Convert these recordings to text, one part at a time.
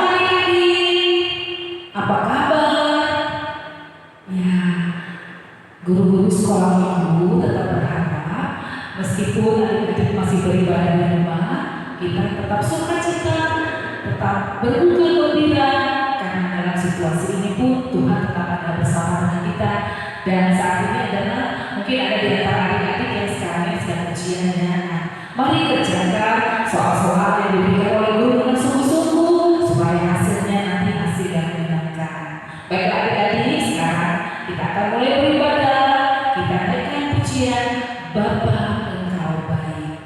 hari ini? Apa kabar? Ya, guru-guru sekolah minggu tetap berharap meskipun adik-adik masih beribadah di rumah, kita tetap sukacita, tetap berbuka gembira, karena dalam situasi ini pun Tuhan tetap ada bersama dengan kita. Dan saat ini adalah mungkin ada di antara adik-adik yang sekarang ini sedang ujiannya. Mari kerjakan soal-soal yang diberikan oleh guru dengan sungguh-sungguh supaya hasilnya nanti hasil yang menyenangkan. Baiklah adik-adik, sekarang kita akan mulai beribadah. Kita naikkan pujian Bapa Engkau baik.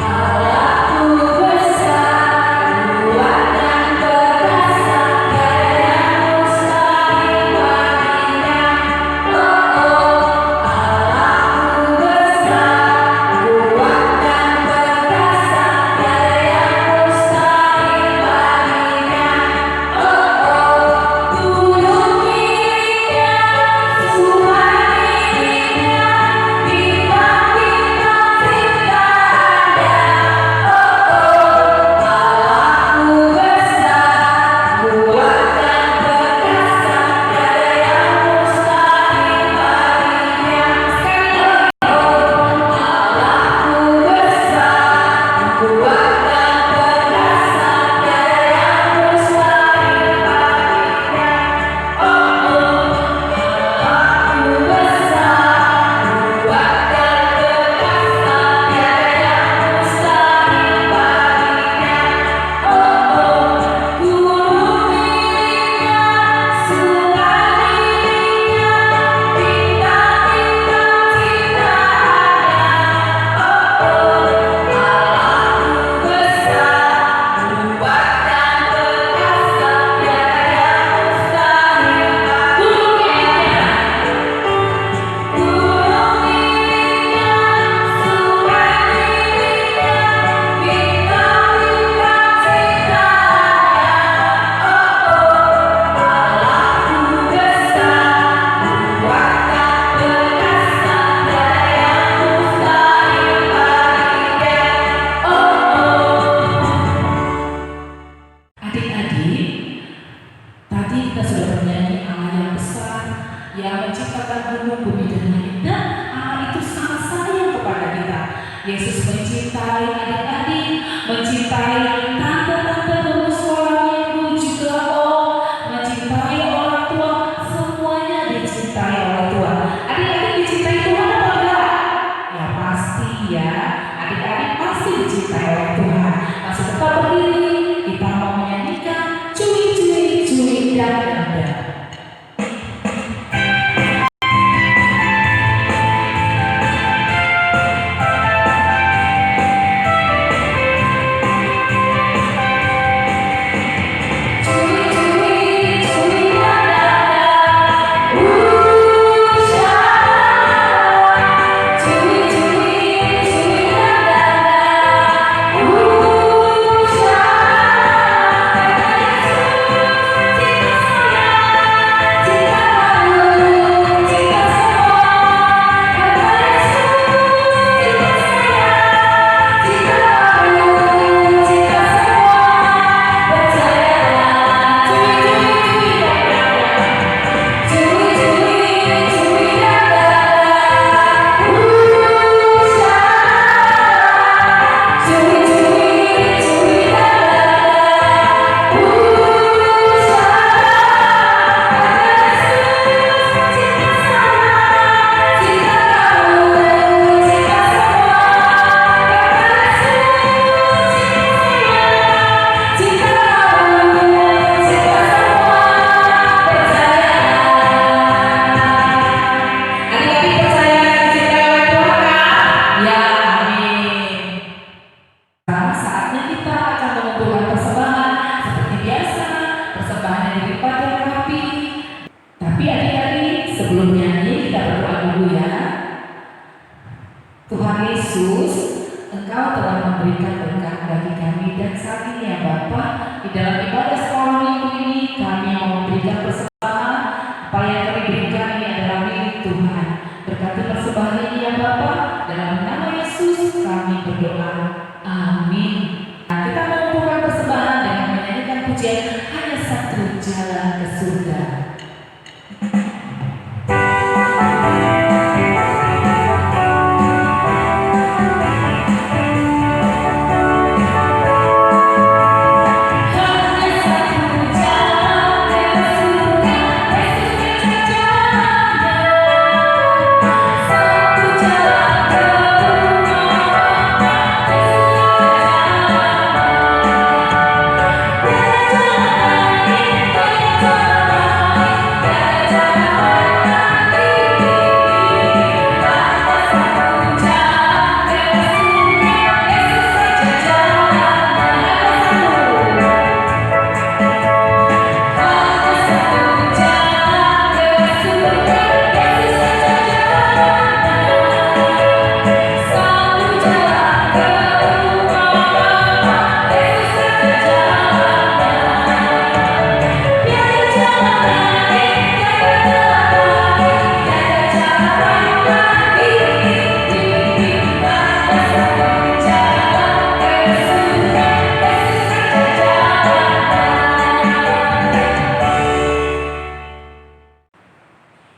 Allah yang menciptakan gunung, bumi dan langit, dan Allah itu sangat sayang kepada kita. Yesus mencintai adik-adik, mencintai tante-tante, guru sekolah minggu, juga mencintai orang tua. Semuanya dicintai orang tua. Adik-adik dicintai Tuhan apa enggak? Ya pasti ya. Adik-adik pasti dicintai oleh Tuhan. Masih tetap berdiri, kita mau menyanyikan cuy cuy cuy dan dada. Sebelum nyanyi kita berdoa dulu ya. Tuhan Yesus, Engkau telah memberikan berkat bagi kami dan saat ini ya Bapa, di dalam ibadah sekolah minggu ini kami mau memberikan persembahan. Apa yang kami berikan ini adalah milik Tuhan. Berkati persembahan ini ya Bapa, dalam nama Yesus kami berdoa. Amin. Nah, kita mengumpulkan persembahan dengan menyanyikan pujian Hanya Satu Jalan ke Surga.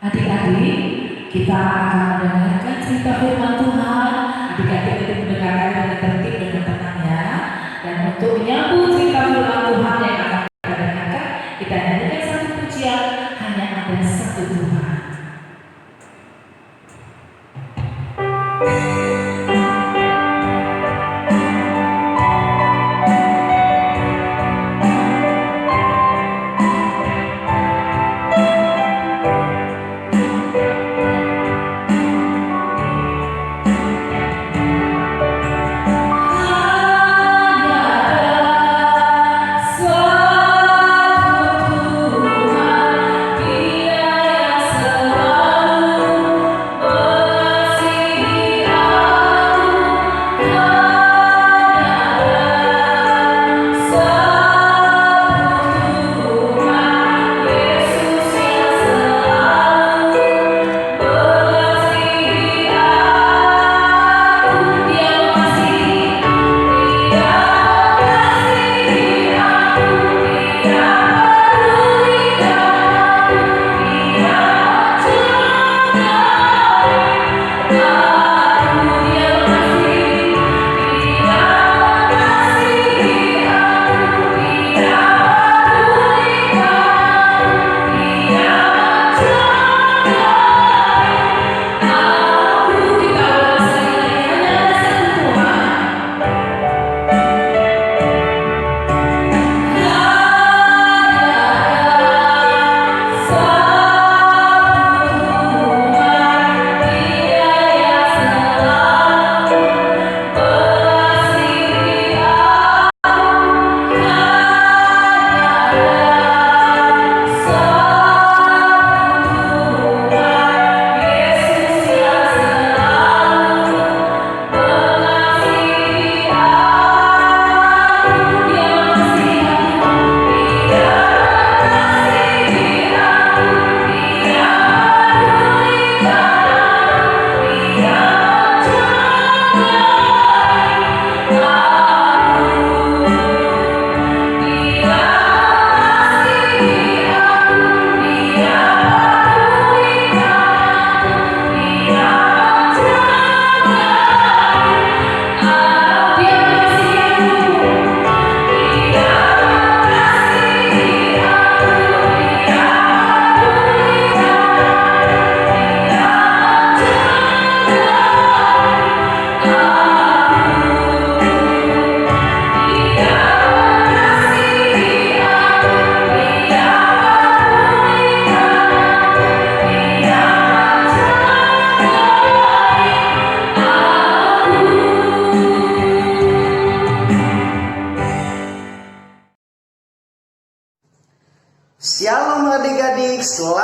Adik-adik, kita akan mendengarkan cerita firman Tuhan. Adik-adik tetap mendengarkan dengan tertib dan tenang ya. Dan untuk menyambut cerita firman Tuhan yang akan kita dengarkan, kita nyanyikan satu pujian, Hanya Ada Satu Tuhan. Satu Tuhan, Dia yang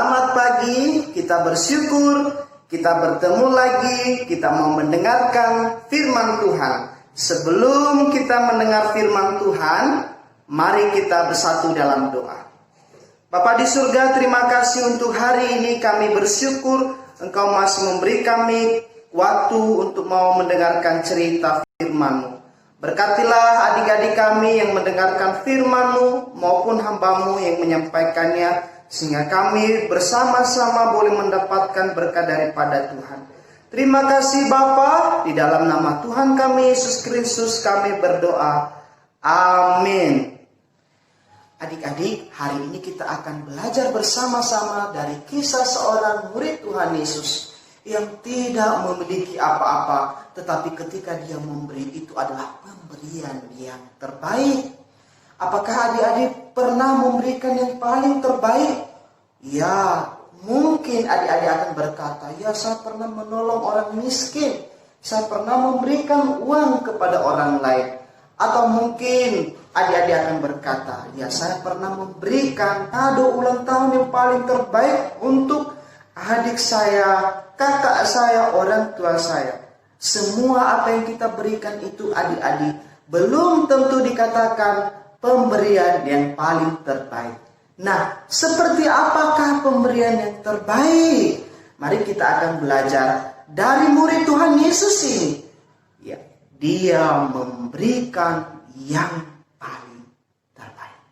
Selamat pagi, kita bersyukur, kita bertemu lagi, kita mau mendengarkan firman Tuhan. Sebelum kita mendengar firman Tuhan, mari kita bersatu dalam doa. Bapa di surga, terima kasih untuk hari ini. Kami bersyukur Engkau masih memberi kami waktu untuk mau mendengarkan cerita firman-Mu. Berkatilah adik-adik kami yang mendengarkan firman-Mu maupun hamba-Mu yang menyampaikannya, sehingga kami bersama-sama boleh mendapatkan berkat daripada Tuhan. Terima kasih Bapa, di dalam nama Tuhan kami Yesus Kristus kami berdoa. Amin. Adik-adik, hari ini kita akan belajar bersama-sama dari kisah seorang murid Tuhan Yesus yang tidak memiliki apa-apa, tetapi ketika dia memberi, itu adalah pemberian yang terbaik. Apakah adik-adik pernah memberikan yang paling terbaik? Ya, mungkin adik-adik akan berkata, ya saya pernah menolong orang miskin, saya pernah memberikan uang kepada orang lain. Atau mungkin adik-adik akan berkata, ya saya pernah memberikan kado ulang tahun yang paling terbaik untuk adik saya, kakak saya, orang tua saya. Semua apa yang kita berikan itu adik-adik belum tentu dikatakan pemberian yang paling terbaik. Nah, seperti apakah pemberian yang terbaik? Mari kita akan belajar dari murid Tuhan Yesus ini. Ya, dia memberikan yang paling terbaik.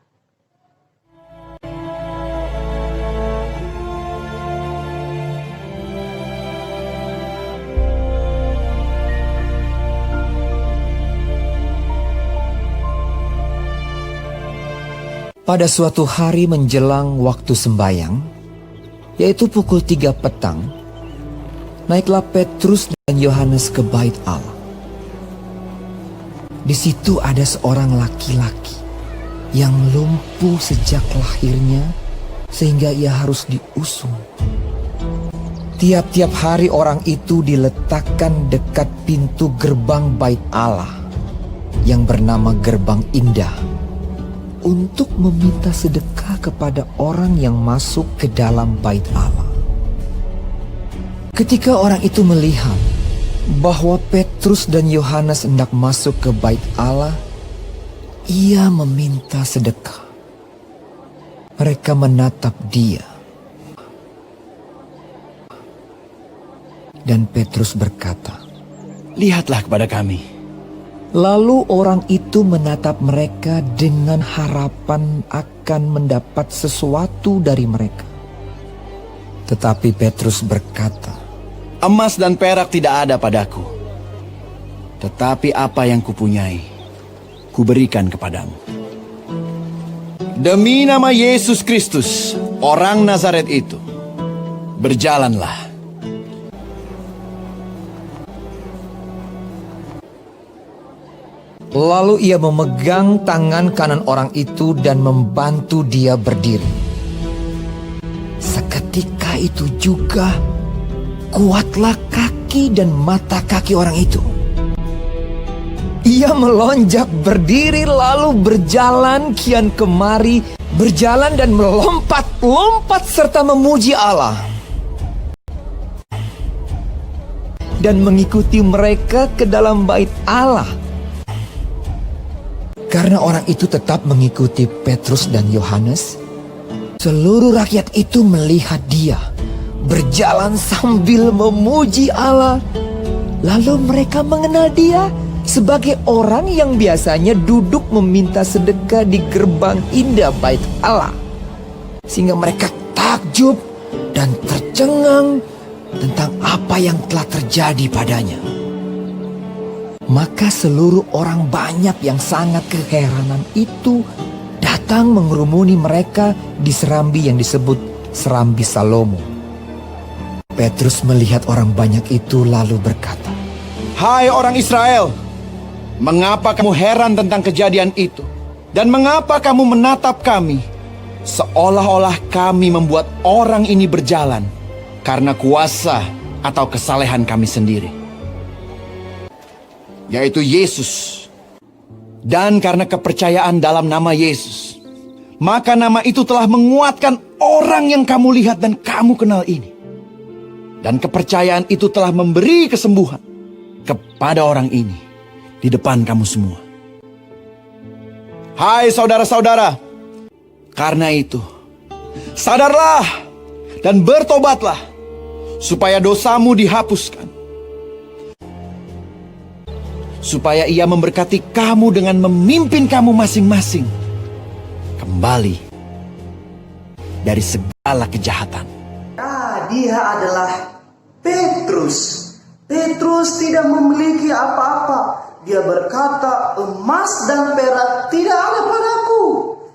Pada suatu hari menjelang waktu sembayang, yaitu pukul 3 petang, naiklah Petrus dan Yohanes ke bait Allah. Di situ ada seorang laki-laki yang lumpuh sejak lahirnya sehingga ia harus diusung. Tiap-tiap hari orang itu diletakkan dekat pintu gerbang bait Allah yang bernama Gerbang Indah untuk meminta sedekah kepada orang yang masuk ke dalam bait Allah. Ketika orang itu melihat bahwa Petrus dan Yohanes hendak masuk ke bait Allah, ia meminta sedekah. Mereka menatap dia. Dan Petrus berkata, "Lihatlah kepada kami." lalu orang itu menatap mereka dengan harapan akan mendapat sesuatu dari mereka. Tetapi Petrus berkata, "Emas dan perak tidak ada padaku, tetapi apa yang kupunyai, kuberikan kepadamu. Demi nama Yesus Kristus, orang Nazaret itu, berjalanlah." Lalu ia memegang tangan kanan orang itu dan membantu dia berdiri. Seketika itu juga kuatlah kaki dan mata kaki orang itu. Ia melonjak berdiri lalu berjalan kian kemari, berjalan dan melompat-lompat serta memuji Allah. Dan mengikuti mereka ke dalam bait Allah. Karena orang itu tetap mengikuti Petrus dan Yohanes, seluruh rakyat itu melihat dia berjalan sambil memuji Allah. Lalu mereka mengenal dia sebagai orang yang biasanya duduk meminta sedekah di gerbang indah bait Allah. Sehingga mereka takjub dan tercengang tentang apa yang telah terjadi padanya. Maka seluruh orang banyak yang sangat keheranan itu datang mengerumuni mereka di serambi yang disebut Serambi Salomo. Petrus melihat orang banyak itu lalu berkata, "Hai orang Israel, mengapa kamu heran tentang kejadian itu? Dan mengapa kamu menatap kami, seolah-olah kami membuat orang ini berjalan karena kuasa atau kesalehan kami sendiri? Yaitu Yesus. Dan karena kepercayaan dalam nama Yesus, maka nama itu telah menguatkan orang yang kamu lihat dan kamu kenal ini. Dan kepercayaan itu telah memberi kesembuhan kepada orang ini di depan kamu semua. Hai saudara-saudara, karena itu, sadarlah dan bertobatlah supaya dosamu dihapuskan. Supaya ia memberkati kamu dengan memimpin kamu masing-masing kembali dari segala kejahatan. Dia adalah Petrus. Petrus tidak memiliki apa-apa. Dia berkata, emas dan perak tidak ada padaku.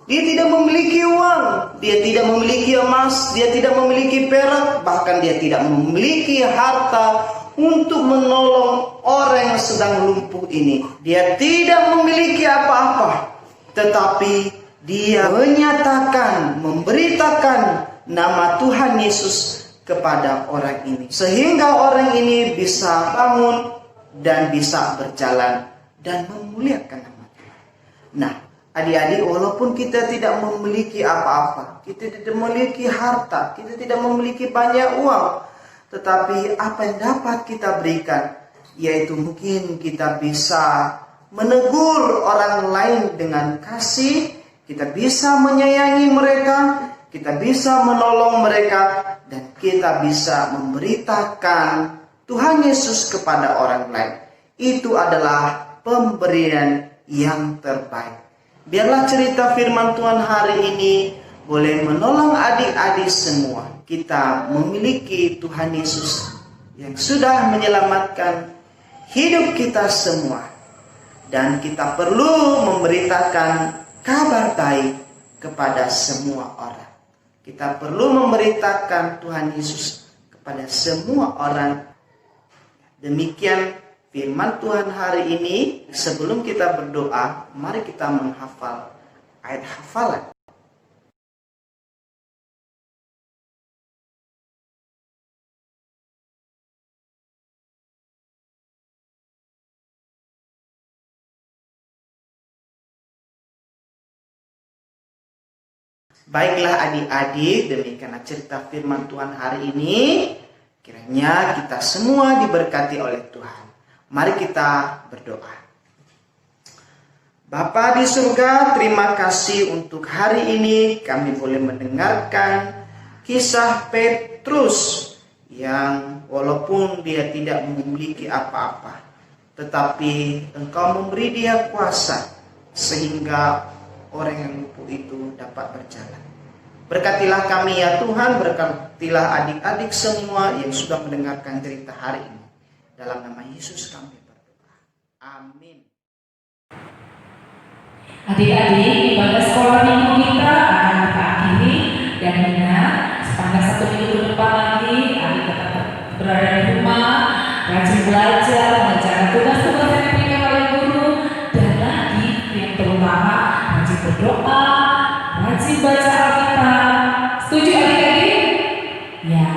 Dia tidak memiliki uang. Dia tidak memiliki emas. Dia tidak memiliki perak. Bahkan dia tidak memiliki harta untuk menolong orang yang sedang lumpuh ini. Dia tidak memiliki apa-apa. Tetapi dia menyatakan, memberitakan nama Tuhan Yesus kepada orang ini. Sehingga orang ini bisa bangun dan bisa berjalan dan memuliakan nama Tuhan. Nah, adik-adik, walaupun kita tidak memiliki apa-apa, kita tidak memiliki harta, kita tidak memiliki banyak uang, tetapi apa yang dapat kita berikan, yaitu mungkin kita bisa menegur orang lain dengan kasih, kita bisa menyayangi mereka, kita bisa menolong mereka, dan kita bisa memberitakan Tuhan Yesus kepada orang lain. Itu adalah pemberian yang terbaik. Biarlah cerita firman Tuhan hari ini boleh menolong adik-adik semua. Kita memiliki Tuhan Yesus yang sudah menyelamatkan hidup kita semua. Dan kita perlu memberitakan kabar baik kepada semua orang. Kita perlu memberitakan Tuhan Yesus kepada semua orang. Demikian firman Tuhan hari ini. Sebelum kita berdoa, mari kita menghafal ayat hafalan. Baiklah adik-adik, demikianlah cerita firman Tuhan hari ini. Kiranya kita semua diberkati oleh Tuhan. Mari kita berdoa. Bapa di surga, terima kasih untuk hari ini kami boleh mendengarkan kisah Petrus yang walaupun dia tidak memiliki apa-apa, tetapi Engkau memberi dia kuasa sehingga orang yang lumpuh itu dapat berjalan. Berkatilah kami ya Tuhan, berkatilah adik-adik semua yang sudah mendengarkan cerita hari ini. Dalam nama Yesus kami berdoa. Amin. Adik-adik, ibadah sekolah minggu kita akan kita akhiri, dan ingat, sepanjang 1 minggu ke depan lagi, adik tetap berada di rumah, rajin belajar, mengerjakan tugas-tugas yang diberikan oleh guru, dan lagi yang terutama rajin berdoa, rajin baca Alkitab. Setuju adik-adik? Ya,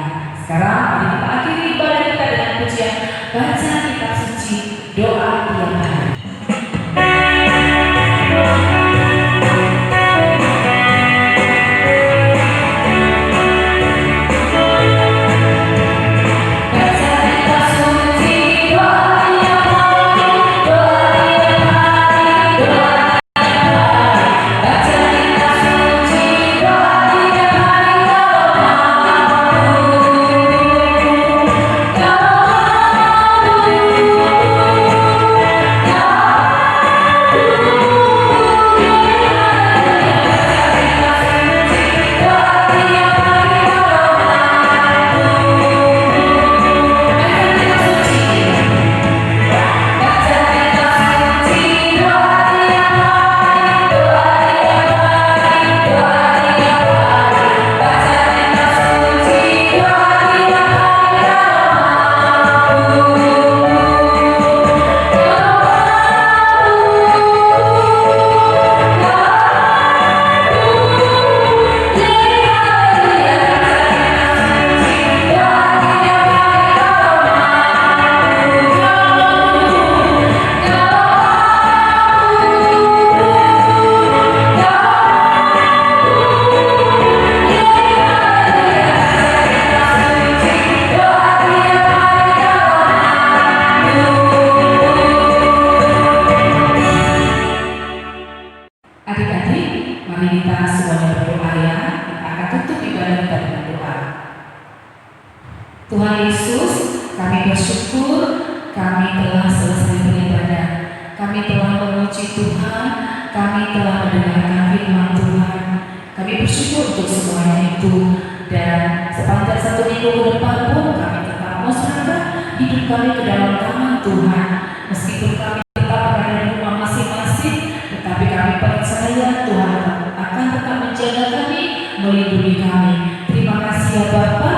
sekarang mari kita akhiri ibadah kita dengan pujian baca kitab suci, doa tiap hari. Baca Tuhan Yesus, kami bersyukur kami telah selesai beribadah. Kami telah memuji Tuhan, kami telah mendengarkan firman Tuhan. Kami bersyukur untuk semuanya itu. Dan sepanjang 1 minggu ke depan pun kami tetap mau serahkan hidup kami ke dalam tangan Tuhan. Meskipun kami tetap berada di rumah masing-masing, tetapi kami percaya Tuhan akan tetap menjaga kami, melindungi kami. Terima kasih ya Bapak.